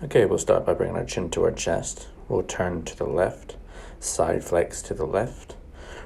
Okay, we'll start by bringing our chin to our chest. We'll turn to the left, side flex to the left,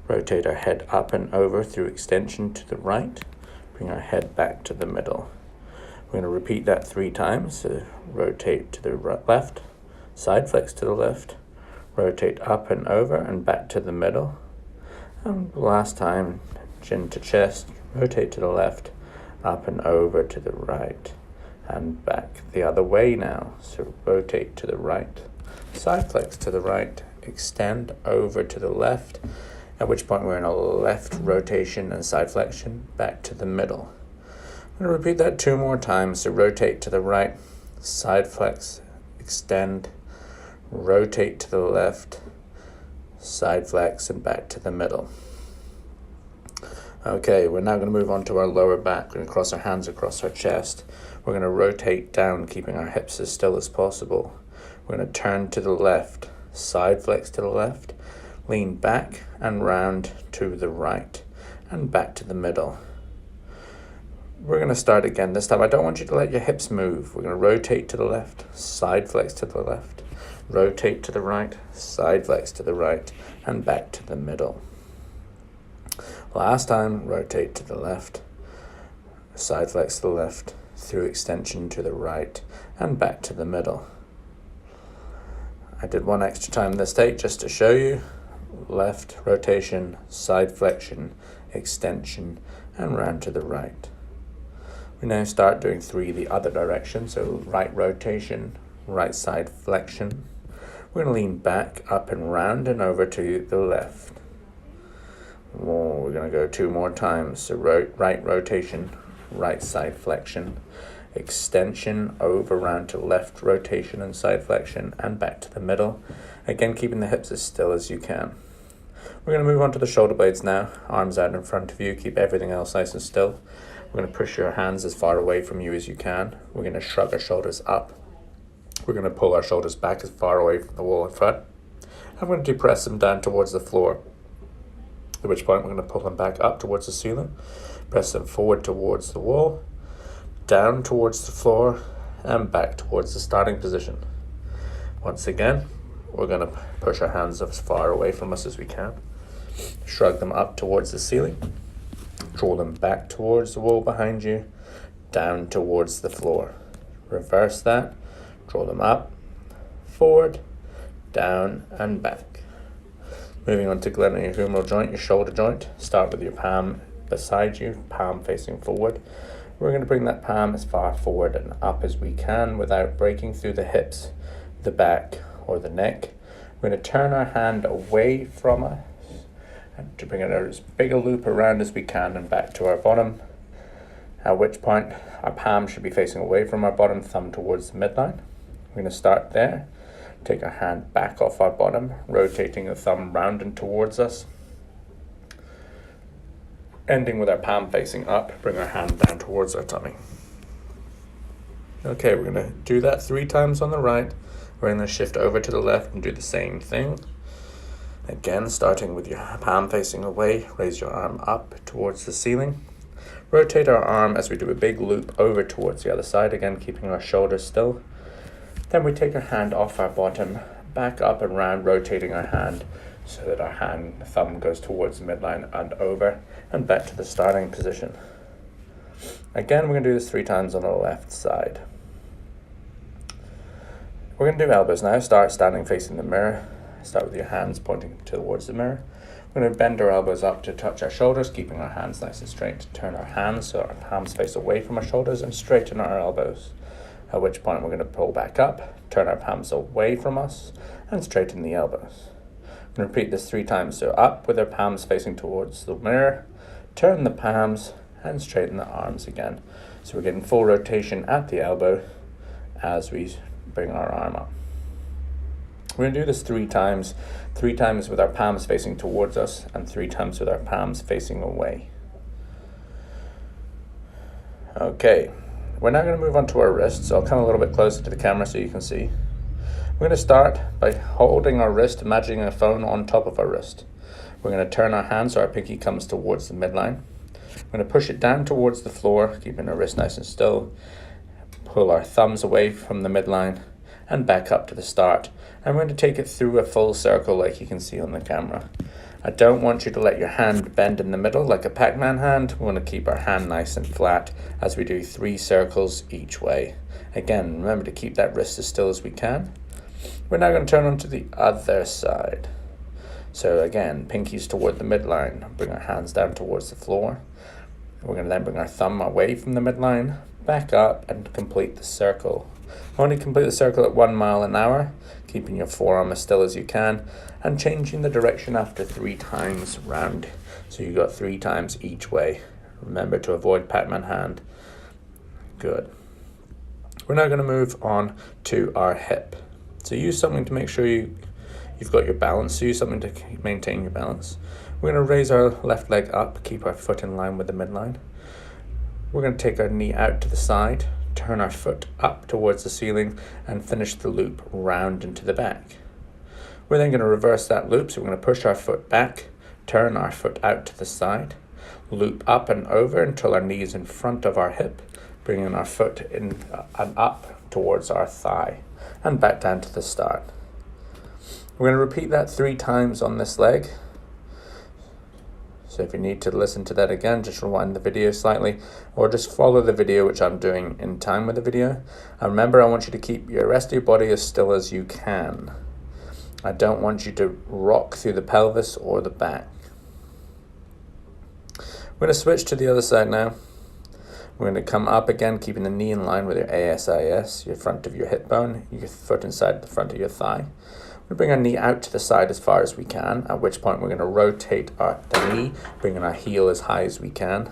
rotate our head up and over through extension to the right, bring our head back to the middle. We're going to repeat that 3 times. So rotate to the left, side flex to the left, rotate up and over and back to the middle. And last time, chin to chest, rotate to the left, up and over to the right, and back the other way now. So rotate to the right, side flex to the right, extend over to the left, at which point we're in a left rotation and side flexion back to the middle. I'm going to repeat that 2 more times. So rotate to the right, side flex, extend, rotate to the left, side flex, and back to the middle. Okay, we're now going to move on to our lower back. We're going to cross our hands across our chest. We're going to rotate down, keeping our hips as still as possible. We're going to turn to the left, side flex to the left, lean back and round to the right, and back to the middle. We're going to start again. This time I don't want you to let your hips move. We're going to rotate to the left, side flex to the left, rotate to the right, side flex to the right, and back to the middle. Last time, rotate to the left, side flex to the left, through extension to the right, and back to the middle. I did 1 extra time this take just to show you. Left rotation, side flexion, extension, and round to the right. We now start doing 3 the other direction. So right rotation, right side flexion. We're going to lean back, up and round and over to the left. We're going to go 2 more times. So right rotation, right side flexion, extension over round to left rotation and side flexion, and back to the middle. Again, keeping the hips as still as you can. We're going to move on to the shoulder blades now. Arms out in front of you. Keep everything else nice and still. We're going to push your hands as far away from you as you can. We're going to shrug our shoulders up. We're going to pull our shoulders back as far away from the wall in front. I'm going to depress them down towards the floor, at which point we're going to pull them back up towards the ceiling, press them forward towards the wall, down towards the floor, and back towards the starting position. Once again, we're going to push our hands as far away from us as we can, shrug them up towards the ceiling, draw them back towards the wall behind you, down towards the floor. Reverse that, draw them up, forward, down, and back. Moving on to glenohumeral joint, your shoulder joint. Start with your palm beside you, palm facing forward. We're going to bring that palm as far forward and up as we can without breaking through the hips, the back, or the neck. We're going to turn our hand away from us and to bring it as big a loop around as we can and back to our bottom, at which point our palm should be facing away from our bottom, thumb towards the midline. We're going to start there. Take our hand back off our bottom, rotating the thumb round and towards us. Ending with our palm facing up, bring our hand down towards our tummy. Okay, we're going to do that 3 times on the right. We're going to shift over to the left and do the same thing. Again, starting with your palm facing away, raise your arm up towards the ceiling. Rotate our arm as we do a big loop over towards the other side, again keeping our shoulders still. Then we take our hand off our bottom, back up and round, rotating our hand so that our thumb goes towards the midline and over and back to the starting position. Again, we're going to do this 3 times on the left side. We're going to do elbows now. Start standing facing the mirror. Start with your hands pointing towards the mirror. We're going to bend our elbows up to touch our shoulders, keeping our hands nice and straight. Turn our hands so our palms face away from our shoulders and straighten our elbows. At which point we're going to pull back up, turn our palms away from us, and straighten the elbows. We're going to repeat this 3 times. So up with our palms facing towards the mirror, turn the palms, and straighten the arms again. So we're getting full rotation at the elbow as we bring our arm up. We're going to do this 3 times with our palms facing towards us, and 3 times with our palms facing away. Okay. We're now going to move on to our wrists, so I'll come a little bit closer to the camera so you can see. We're going to start by holding our wrist, imagining a phone on top of our wrist. We're going to turn our hand so our pinky comes towards the midline. We're going to push it down towards the floor, keeping our wrist nice and still. Pull our thumbs away from the midline and back up to the start. And we're going to take it through a full circle like you can see on the camera. I don't want you to let your hand bend in the middle like a Pac-Man hand. We want to keep our hand nice and flat as we do 3 circles each way. Again, remember to keep that wrist as still as we can. We're now going to turn onto the other side. So again, pinkies toward the midline. Bring our hands down towards the floor. We're going to then bring our thumb away from the midline, back up, and complete the circle. Only complete the circle at 1 mile an hour, keeping your forearm as still as you can, and changing the direction after 3 times round. So you got 3 times each way. Remember to avoid Pac-Man hand. Good. We're now going to move on to our hip. So use something to make sure you've got your balance. So use something to maintain your balance. We're going to raise our left leg up, keep our foot in line with the midline. We're going to take our knee out to the side, turn our foot up towards the ceiling, and finish the loop round into the back. We're then going to reverse that loop, so we're going to push our foot back, turn our foot out to the side, loop up and over until our knee is in front of our hip, bringing our foot in and up towards our thigh, and back down to the start. We're going to repeat that 3 times on this leg. So if you need to listen to that again, just rewind the video slightly, or just follow the video, which I'm doing in time with the video. And remember, I want you to keep your rest of your body as still as you can. I don't want you to rock through the pelvis or the back. We're going to switch to the other side now. We're going to come up again, keeping the knee in line with your ASIS, your front of your hip bone, your foot inside the front of your thigh. We'll bring our knee out to the side as far as we can, at which point we're going to rotate the knee, bringing our heel as high as we can.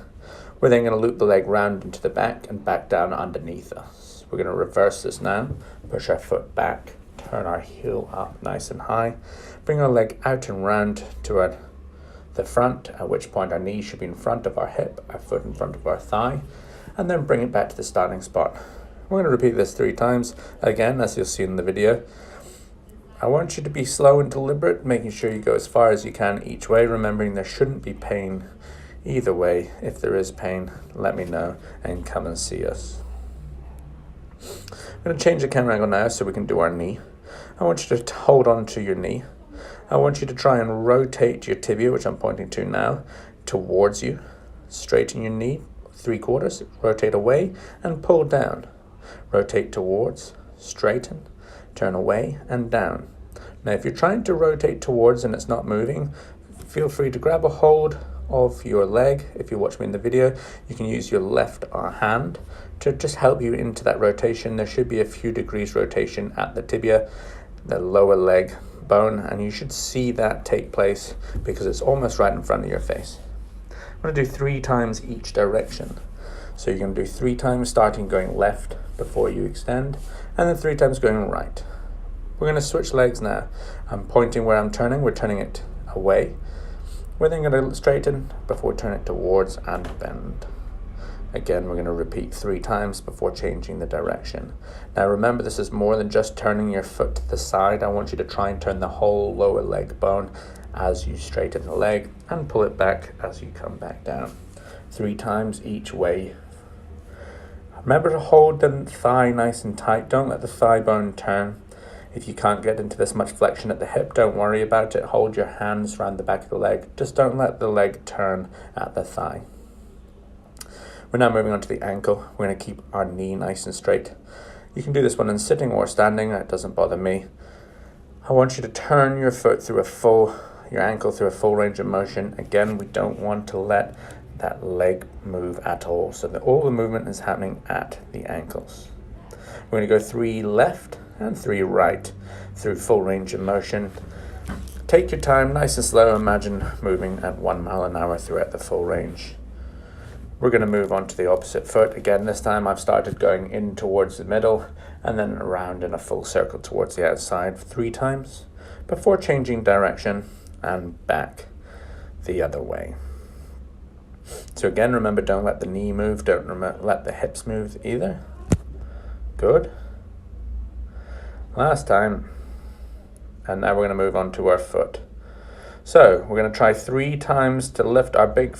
We're then going to loop the leg round into the back and back down underneath us. We're going to reverse this now, push our foot back, turn our heel up nice and high, bring our leg out and round to the front, at which point our knee should be in front of our hip, our foot in front of our thigh, and then bring it back to the starting spot. We're going to repeat this 3 times, again, as you'll see in the video. I want you to be slow and deliberate, making sure you go as far as you can each way, remembering there shouldn't be pain either way. If there is pain, let me know and come and see us. I'm going to change the camera angle now so we can do our knee. I want you to hold on to your knee. I want you to try and rotate your tibia, which I'm pointing to now, towards you. Straighten your knee 3/4, rotate away and pull down. Rotate towards, straighten, turn away and down. Now if you're trying to rotate towards and it's not moving, feel free to grab a hold of your leg. If you watch me in the video, you can use your left hand to just help you into that rotation. There should be a few degrees rotation at the tibia, the lower leg bone, and you should see that take place because it's almost right in front of your face. I'm going to do 3 times each direction. So you're going to do 3 times starting going left before you extend, and then 3 times going right. We're going to switch legs now. I'm pointing where I'm turning, we're turning it away. We're then going to straighten before turning it towards and bend. Again, we're going to repeat 3 times before changing the direction. Now remember, this is more than just turning your foot to the side. I want you to try and turn the whole lower leg bone as you straighten the leg and pull it back as you come back down. 3 times each way. Remember to hold the thigh nice and tight. Don't let the thigh bone turn. If you can't get into this much flexion at the hip, don't worry about it. Hold your hands around the back of the leg. Just don't let the leg turn at the thigh. We're now moving on to the ankle. We're going to keep our knee nice and straight. You can do this one in sitting or standing. It doesn't bother me. I want you to turn your foot through your ankle through a full range of motion. Again, we don't want to let that leg move at all, so that all the movement is happening at the ankles. We're going to go 3 left and 3 right through full range of motion. Take your time, nice and slow. Imagine moving at 1 mile an hour throughout the full range. We're going to move on to the opposite foot. Again, this time I've started going in towards the middle and then around in a full circle towards the outside 3 times before changing direction and back the other way. So again, remember, don't let the knee move, don't let the hips move either. Good. Last time. And now we're going to move on to our foot. So we're going to try 3 times to lift our big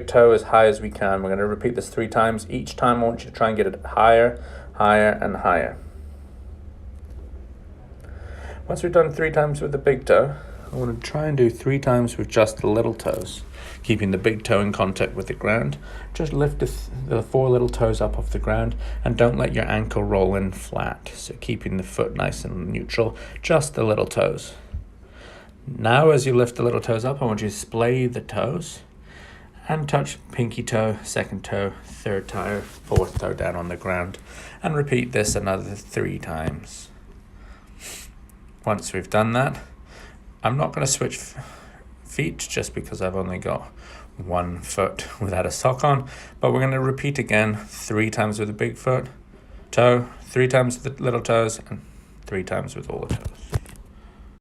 toe as high as we can. We're going to repeat this 3 times. Each time I want you to try and get it higher, higher, and higher. Once we've done 3 times with the big toe, I want to try and do 3 times with just the little toes, keeping the big toe in contact with the ground. Just lift the 4 little toes up off the ground and don't let your ankle roll in flat. So keeping the foot nice and neutral, just the little toes. Now as you lift the little toes up, I want you to splay the toes and touch pinky toe, second toe, third toe, fourth toe down on the ground, and repeat this another 3 times. Once we've done that, I'm not going to switch feet just because I've only got 1 foot without a sock on, but we're going to repeat again 3 times with the big foot, toe, 3 times with the little toes, and 3 times with all the toes.